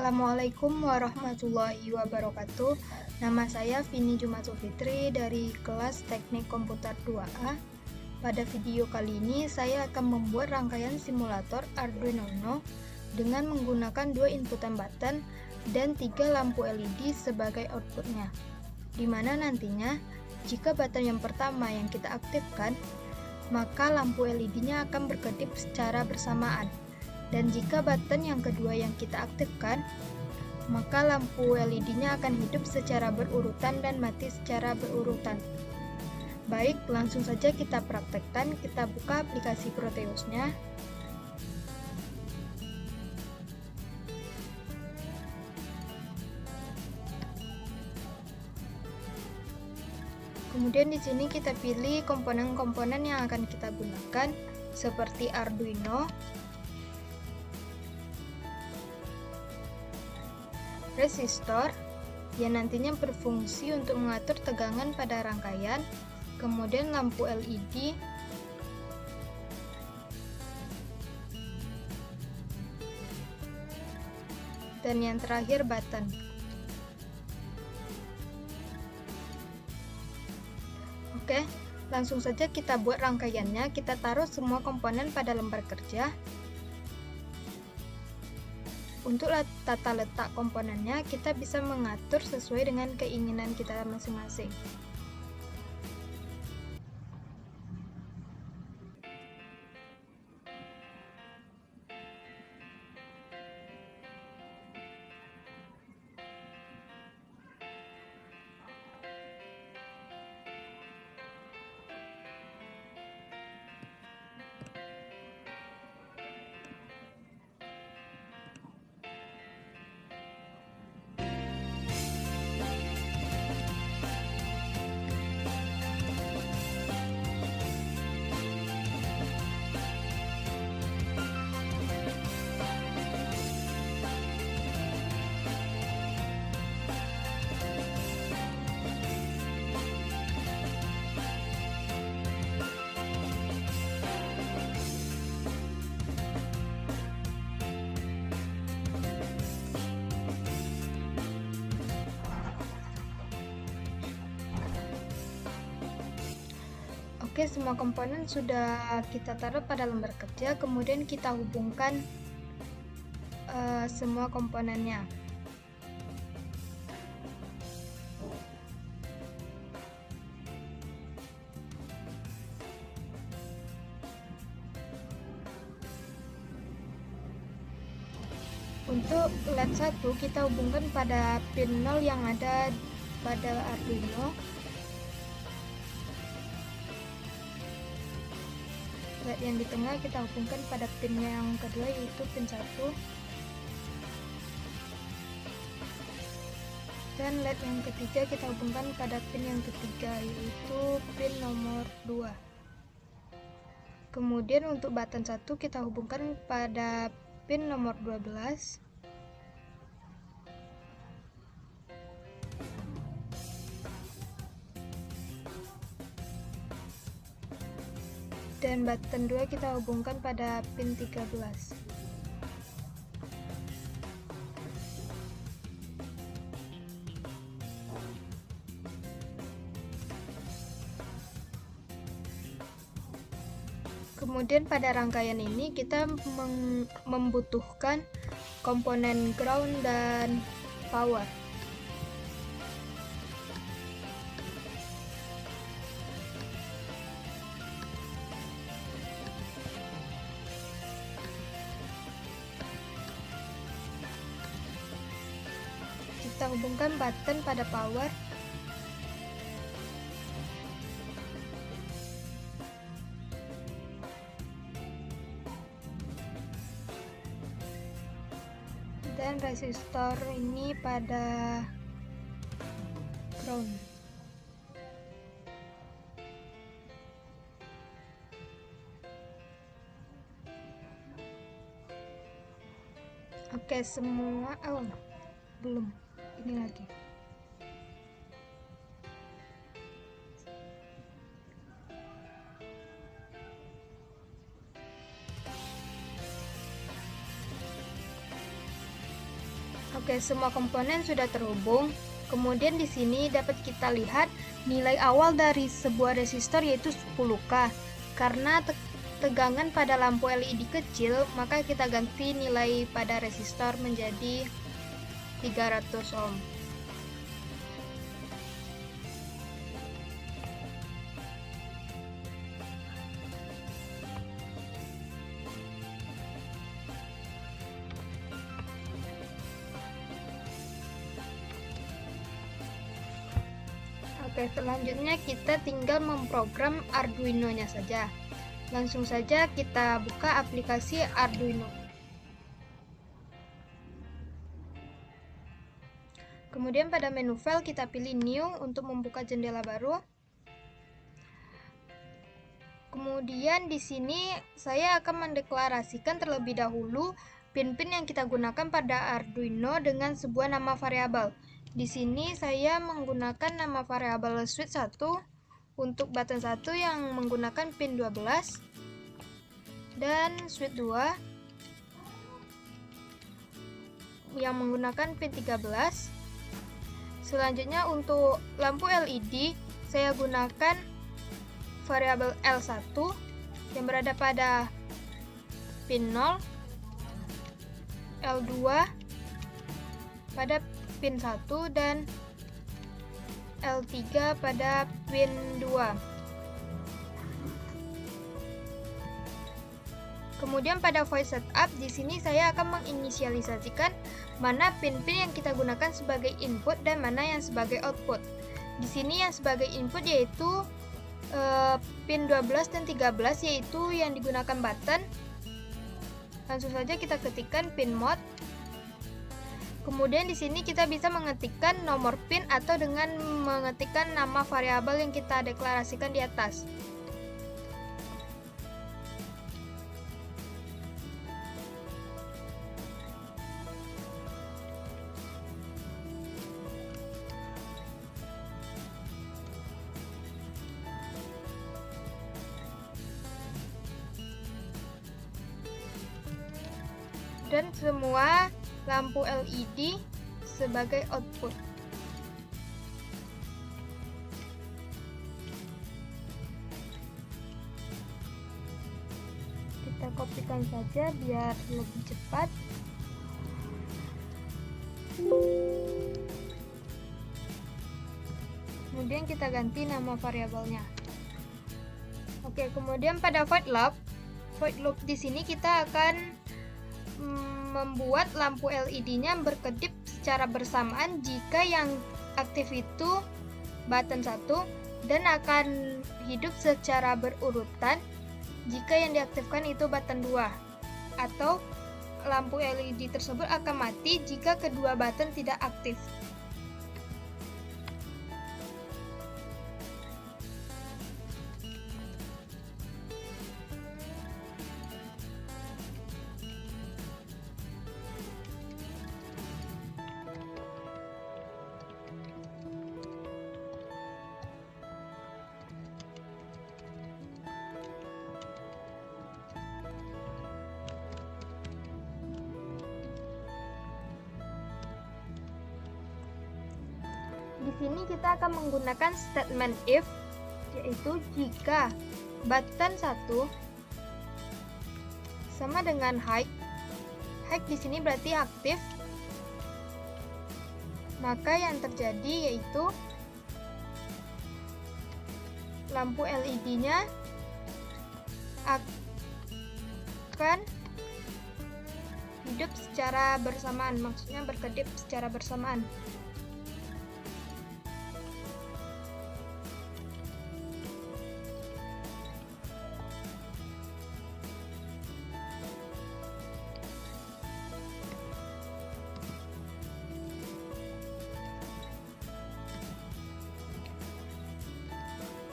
Assalamualaikum warahmatullahi wabarakatuh. Nama saya Vini Jumatul Fitri dari kelas Teknik Komputer 2A. Pada video kali ini saya akan membuat rangkaian simulator Arduino Uno dengan menggunakan 2 inputan button dan 3 lampu LED sebagai outputnya. Dimana nantinya jika button yang pertama yang kita aktifkan, maka lampu LED-nya akan berkedip secara bersamaan. Dan jika button yang kedua yang kita aktifkan, maka lampu LED-nya akan hidup secara berurutan dan mati secara berurutan. Baik, langsung saja kita praktekkan. Kita buka aplikasi Proteus-nya. Kemudian di sini kita pilih komponen-komponen yang akan kita gunakan, seperti Arduino, resistor yang nantinya berfungsi untuk mengatur tegangan pada rangkaian, kemudian lampu LED, dan yang terakhir button. Oke, langsung saja kita buat rangkaiannya. Kita taruh semua komponen pada lembar kerja. Untuk tata letak komponennya, kita bisa mengatur sesuai dengan keinginan kita masing-masing. Oke, semua komponen sudah kita taruh pada lembar kerja, kemudian kita hubungkan semua komponennya. Untuk LED 1 kita hubungkan pada pin 0 yang ada pada Arduino. LED yang di tengah kita hubungkan pada pin yang kedua, yaitu pin 1. Dan LED yang ketiga kita hubungkan pada pin yang ketiga, yaitu pin nomor 2. Kemudian untuk button 1 kita hubungkan pada pin nomor 12. Dan button 2 kita hubungkan pada pin 13. Kemudian pada rangkaian ini kita membutuhkan komponen ground dan power. Kita hubungkan button pada power. Dan resistor ini pada ground. Oke, semua belum. Ini lagi. Oke, semua komponen sudah terhubung. Kemudian di sini dapat kita lihat nilai awal dari sebuah resistor yaitu 10K. Karena tegangan pada lampu LED kecil, maka kita ganti nilai pada resistor menjadi 300 ohm. Oke, selanjutnya kita tinggal memprogram Arduino-nya saja. Langsung saja kita buka aplikasi Arduino. Kemudian pada menu file kita pilih New untuk membuka jendela baru. Kemudian di sini saya akan mendeklarasikan terlebih dahulu pin-pin yang kita gunakan pada Arduino dengan sebuah nama variabel. Di sini saya menggunakan nama variabel switch 1 untuk button 1 yang menggunakan pin 12 dan switch 2 yang menggunakan pin 13. Selanjutnya untuk lampu LED saya gunakan variabel L1 yang berada pada pin 0, L2 pada pin 1 dan L3 pada pin 2. Kemudian pada void setup di sini saya akan menginisialisasikan mana pin-pin yang kita gunakan sebagai input dan mana yang sebagai output. Di sini yang sebagai input yaitu pin 12 dan 13 yaitu yang digunakan button. Langsung saja kita ketikkan pin mode. Kemudian di sini kita bisa mengetikkan nomor pin atau dengan mengetikkan nama variabel yang kita deklarasikan di atas. Dan semua lampu LED sebagai output. Kita kopikan saja biar lebih cepat. Kemudian kita ganti nama variabelnya. Oke, kemudian pada void loop di sini kita akan membuat lampu LED-nya berkedip secara bersamaan jika yang aktif itu button 1 dan akan hidup secara berurutan jika yang diaktifkan itu button 2, atau lampu LED tersebut akan mati jika kedua button tidak aktif. Di sini kita akan menggunakan statement if, yaitu jika button 1 sama dengan high di sini berarti aktif, maka yang terjadi yaitu lampu LED-nya akan hidup secara bersamaan, maksudnya berkedip secara bersamaan.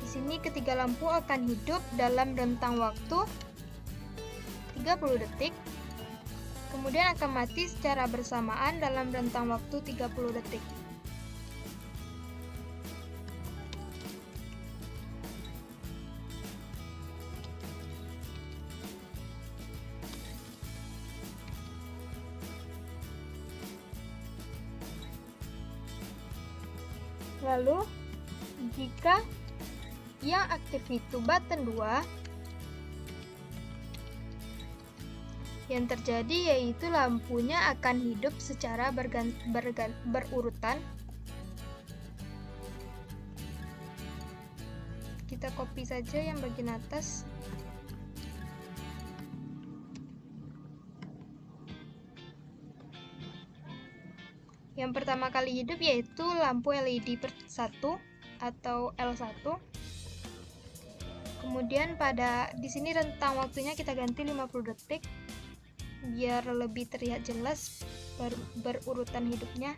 Di sini ketiga lampu akan hidup dalam rentang waktu 30 detik, kemudian akan mati secara bersamaan dalam rentang waktu 30 detik. Lalu, jika yang aktif itu button 2, yang terjadi yaitu lampunya akan hidup secara berurutan. Kita copy saja yang bagian atas. Yang pertama kali hidup yaitu lampu LED per 1 atau L1. Kemudian di sini rentang waktunya kita ganti 50 detik biar lebih terlihat jelas berurutan hidupnya.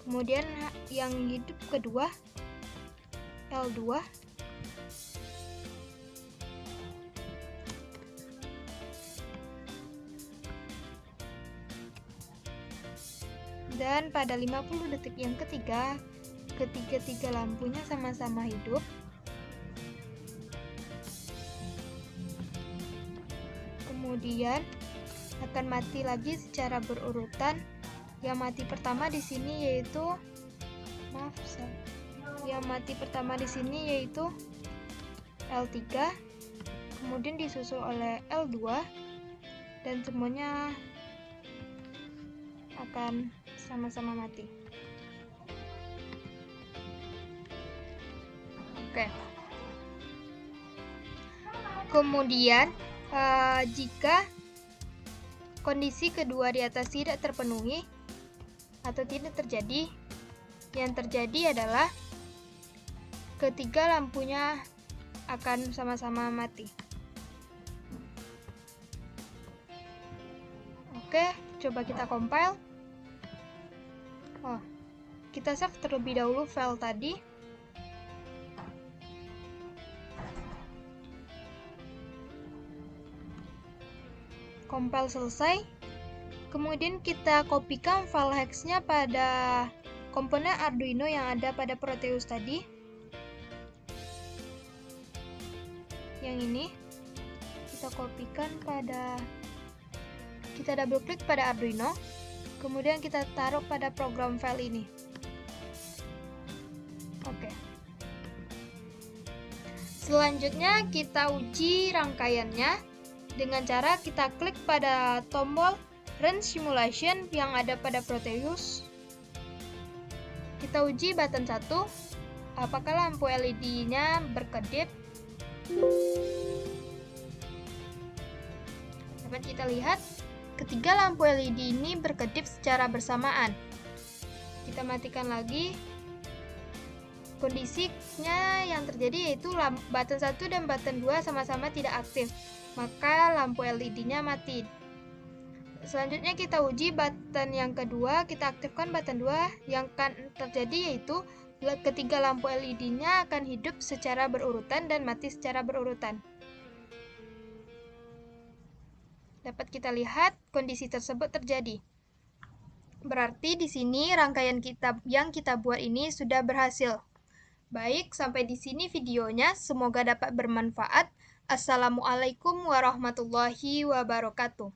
Kemudian yang hidup kedua L2. Dan pada 50 detik yang ketiga, ketiga lampunya sama-sama hidup. Kemudian akan mati lagi secara berurutan. Yang mati pertama di sini yaitu L3, kemudian disusul oleh L2, dan semuanya akan sama-sama mati. Oke. Kemudian jika kondisi kedua di atas tidak terpenuhi atau tidak terjadi, yang terjadi adalah ketiga lampunya akan sama-sama mati. Oke, coba kita compile. Kita save terlebih dahulu file tadi. Compile selesai. Kemudian kita kopikan file hex-nya pada komponen Arduino yang ada pada Proteus tadi. Yang ini kita kopikan kita double klik pada Arduino, kemudian kita taruh pada program file ini. Oke. Selanjutnya kita uji rangkaiannya dengan cara kita klik pada tombol Run Simulation yang ada pada Proteus. Kita uji button 1, apakah lampu LED-nya berkedip. Dapat kita lihat, ketiga lampu LED ini berkedip secara bersamaan. Kita matikan lagi. Kondisinya yang terjadi yaitu button 1 dan button 2 sama-sama tidak aktif, maka lampu LED-nya mati. Selanjutnya kita uji button yang kedua, kita aktifkan button 2, yang akan terjadi yaitu ketiga lampu LED-nya akan hidup secara berurutan dan mati secara berurutan. Dapat kita lihat kondisi tersebut terjadi. Berarti di sini rangkaian yang kita buat ini sudah berhasil. Baik, sampai di sini videonya. Semoga dapat bermanfaat. Assalamualaikum warahmatullahi wabarakatuh.